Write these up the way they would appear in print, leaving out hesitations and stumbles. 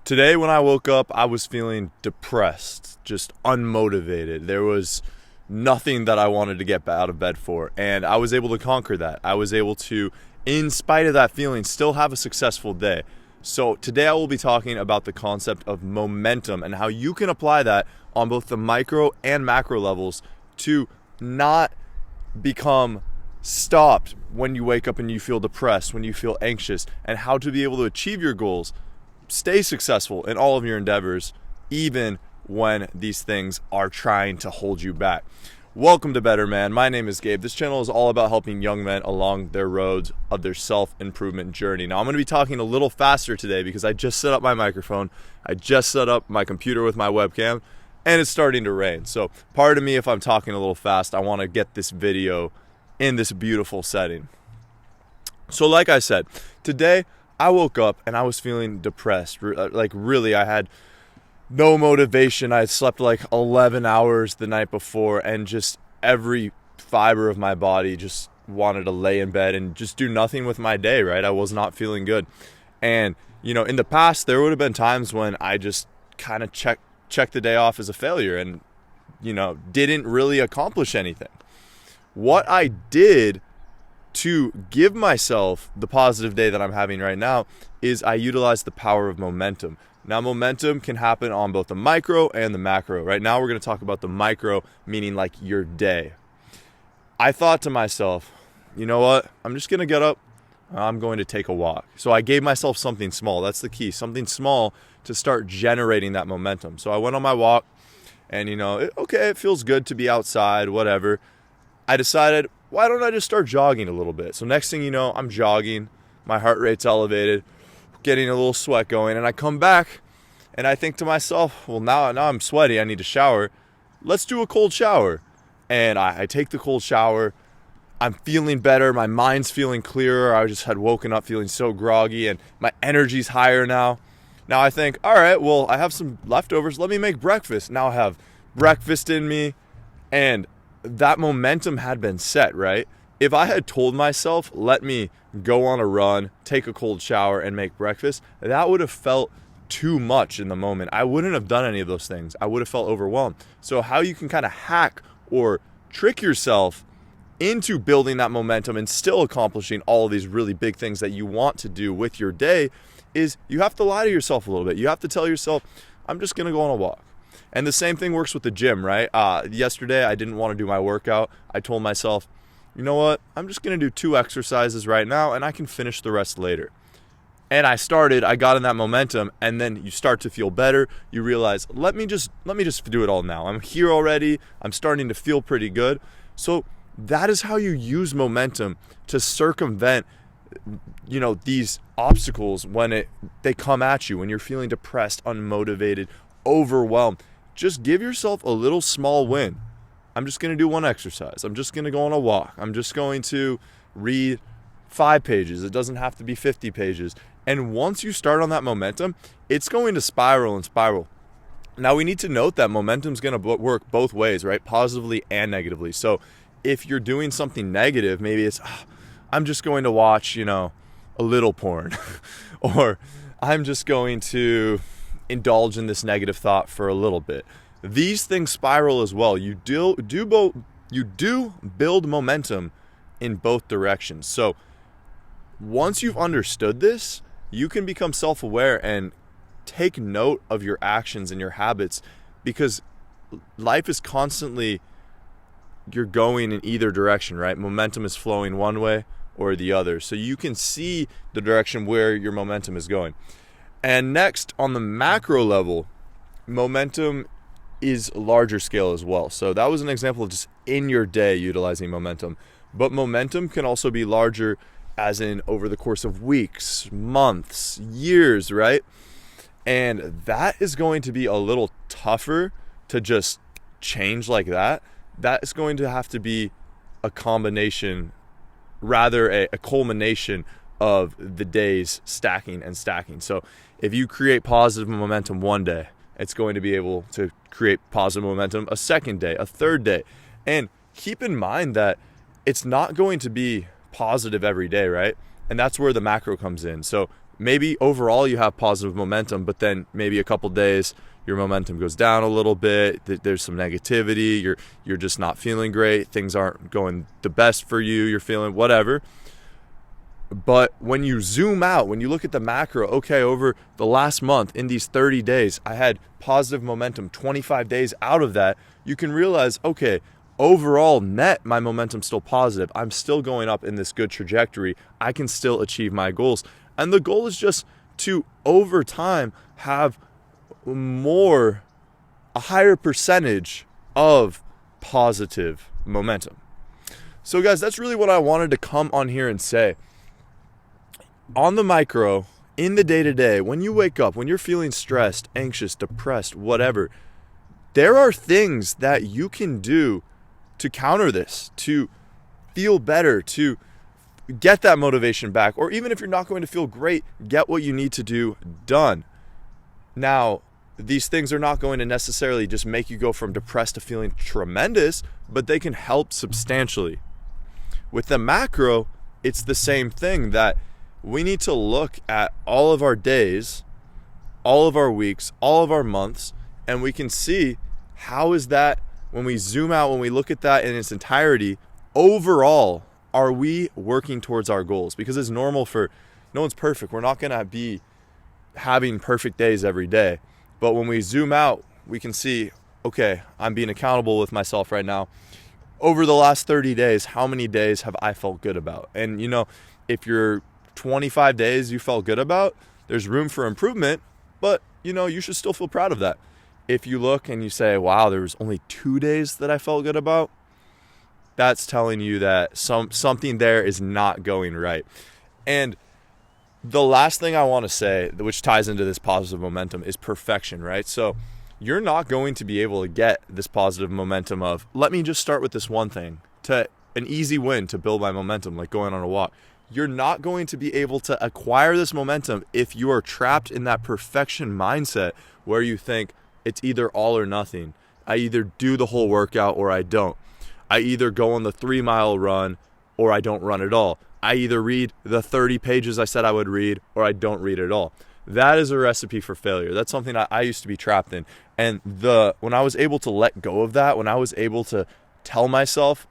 Today when I woke up, I was feeling depressed, just unmotivated. There was nothing that I wanted to get out of bed for, and I was able to conquer that. I was able to, in spite of that feeling, still have a successful day. So today I will be talking about the concept of momentum and how you can apply that on both the micro and macro levels to not become stopped when you wake up and you feel depressed, when you feel anxious, and how to be able to achieve your goals, stay successful in all of your endeavors, even when these things are trying to hold you back. Welcome to Better Man. My name is Gabe. This channel is all about helping young men along their roads of their self-improvement journey. Now, I'm going to be talking a little faster today because I just set up my microphone. I just set up my computer with my webcam, and it's starting to rain. So pardon me if I'm talking a little fast. I want to get this video in this beautiful setting. So like I said, today I woke up and I was feeling depressed. Really, I had no motivation. I had slept like 11 hours the night before, and just every fiber of my body just wanted to lay in bed and just do nothing with my day, right? I was not feeling good. And, in the past, there would have been times when I just kind of checked the day off as a failure and, didn't really accomplish anything. What I did to give myself the positive day that I'm having right now is I utilize the power of momentum. Now, momentum can happen on both the micro and the macro. Right now, we're going to talk about the micro, meaning like your day. I thought to myself, you know what? I'm just going to get up. I'm going to take a walk. So I gave myself something small. That's the key. Something small to start generating that momentum. So I went on my walk and, it feels good to be outside, whatever. I decided, why don't I just start jogging a little bit? So next thing you know, I'm jogging, my heart rate's elevated, getting a little sweat going, and I come back and I think to myself, well, now I'm sweaty, I need to shower. Let's do a cold shower. And I take the cold shower. I'm feeling better, my mind's feeling clearer. I just had woken up feeling so groggy and my energy's higher now. Now I think, all right, well, I have some leftovers, let me make breakfast. Now I have breakfast in me, and that momentum had been set, right? If I had told myself, let me go on a run, take a cold shower, and make breakfast, that would have felt too much in the moment. I wouldn't have done any of those things. I would have felt overwhelmed. So how you can kind of hack or trick yourself into building that momentum and still accomplishing all of these really big things that you want to do with your day is you have to lie to yourself a little bit. You have to tell yourself, I'm just going to go on a walk. And the same thing works with the gym, right? Yesterday, I didn't want to do my workout. I told myself, you know what? I'm just going to do 2 exercises right now, and I can finish the rest later. And I got in that momentum, and then you start to feel better. You realize, let me just do it all now. I'm here already. I'm starting to feel pretty good. So that is how you use momentum to circumvent, these obstacles when they come at you, when you're feeling depressed, unmotivated, overwhelmed. Just give yourself a little small win. I'm just going to do 1 exercise. I'm just going to go on a walk. I'm just going to read 5 pages. It doesn't have to be 50 pages. And once you start on that momentum, it's going to spiral and spiral. Now, we need to note that momentum is going to work both ways, right? Positively and negatively. So if you're doing something negative, maybe it's, I'm just going to watch, a little porn. Or I'm just going to indulge in this negative thought for a little bit. These things spiral as well. You do build momentum in both directions. So once you've understood this, you can become self-aware and take note of your actions and your habits, because life is constantly, you're going in either direction, right? Momentum is flowing one way or the other. So you can see the direction where your momentum is going. And next, on the macro level, momentum is larger scale as well. So that was an example of just in your day utilizing momentum. But momentum can also be larger, as in over the course of weeks, months, years, right? And that is going to be a little tougher to just change like that. That is going to have to be a combination, rather a culmination of the days stacking and stacking. So if you create positive momentum one day, it's going to be able to create positive momentum a second day, a third day. And keep in mind that it's not going to be positive every day, right? And that's where the macro comes in. So maybe overall you have positive momentum, but then maybe a couple days your momentum goes down a little bit. There's some negativity. You're just not feeling great. Things aren't going the best for you. You're feeling whatever. But when you zoom out, when you look at the macro, okay, over the last month, in these 30 days, I had positive momentum, 25 days out of that, you can realize, okay, overall net, my momentum's still positive. I'm still going up in this good trajectory. I can still achieve my goals. And the goal is just to, over time, have a higher percentage of positive momentum. So guys, that's really what I wanted to come on here and say. On the micro, in the day-to-day, when you wake up, when you're feeling stressed, anxious, depressed, whatever, there are things that you can do to counter this, to feel better, to get that motivation back, or even if you're not going to feel great, get what you need to do done. Now, these things are not going to necessarily just make you go from depressed to feeling tremendous, but they can help substantially. With the macro, it's the same thing, that we need to look at all of our days, all of our weeks, all of our months, and we can see how is that, when we zoom out, when we look at that in its entirety, overall, are we working towards our goals? Because it's normal for, no one's perfect. We're not going to be having perfect days every day. But when we zoom out, we can see, okay, I'm being accountable with myself right now. Over the last 30 days, how many days have I felt good about? And if you're 25 days you felt good about, there's room for improvement, but you should still feel proud of that. If you look and you say, wow, there was only 2 days that I felt good about, that's telling you that something there is not going right. And the last thing I want to say, which ties into this positive momentum, is perfection, right? So you're not going to be able to get this positive momentum of, let me just start with this one thing, to an easy win to build my momentum, like going on a walk. You're not going to be able to acquire this momentum if you are trapped in that perfection mindset where you think it's either all or nothing. I either do the whole workout or I don't. I either go on the 3-mile run or I don't run at all. I either read the 30 pages I said I would read or I don't read at all. That is a recipe for failure. That's something I used to be trapped in. And when I was able to let go of that, when I was able to tell myself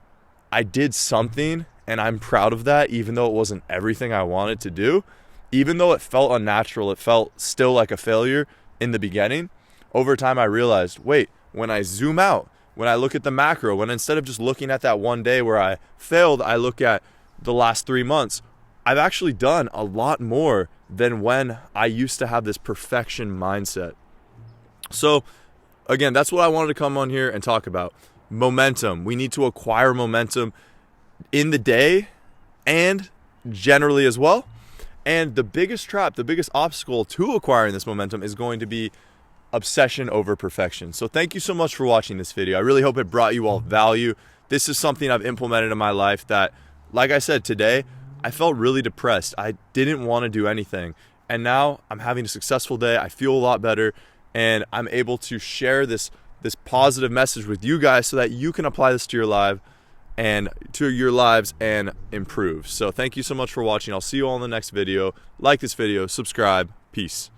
I did something, and I'm proud of that, even though it wasn't everything I wanted to do, even though it felt unnatural, it felt still like a failure in the beginning. Over time, I realized, wait, when I zoom out, when I look at the macro, when instead of just looking at that one day where I failed, I look at the last 3 months, I've actually done a lot more than when I used to have this perfection mindset. So again, that's what I wanted to come on here and talk about. Momentum. We need to acquire momentum in the day and generally as well. And the biggest trap, the biggest obstacle to acquiring this momentum is going to be obsession over perfection. So thank you so much for watching this video. I really hope it brought you all value. This is something I've implemented in my life that, like I said today, I felt really depressed. I didn't want to do anything. And now I'm having a successful day. I feel a lot better, and I'm able to share this positive message with you guys so that you can apply this to your lives and improve. So thank you so much for watching. I'll see you all in the next video. Like this video, subscribe. Peace.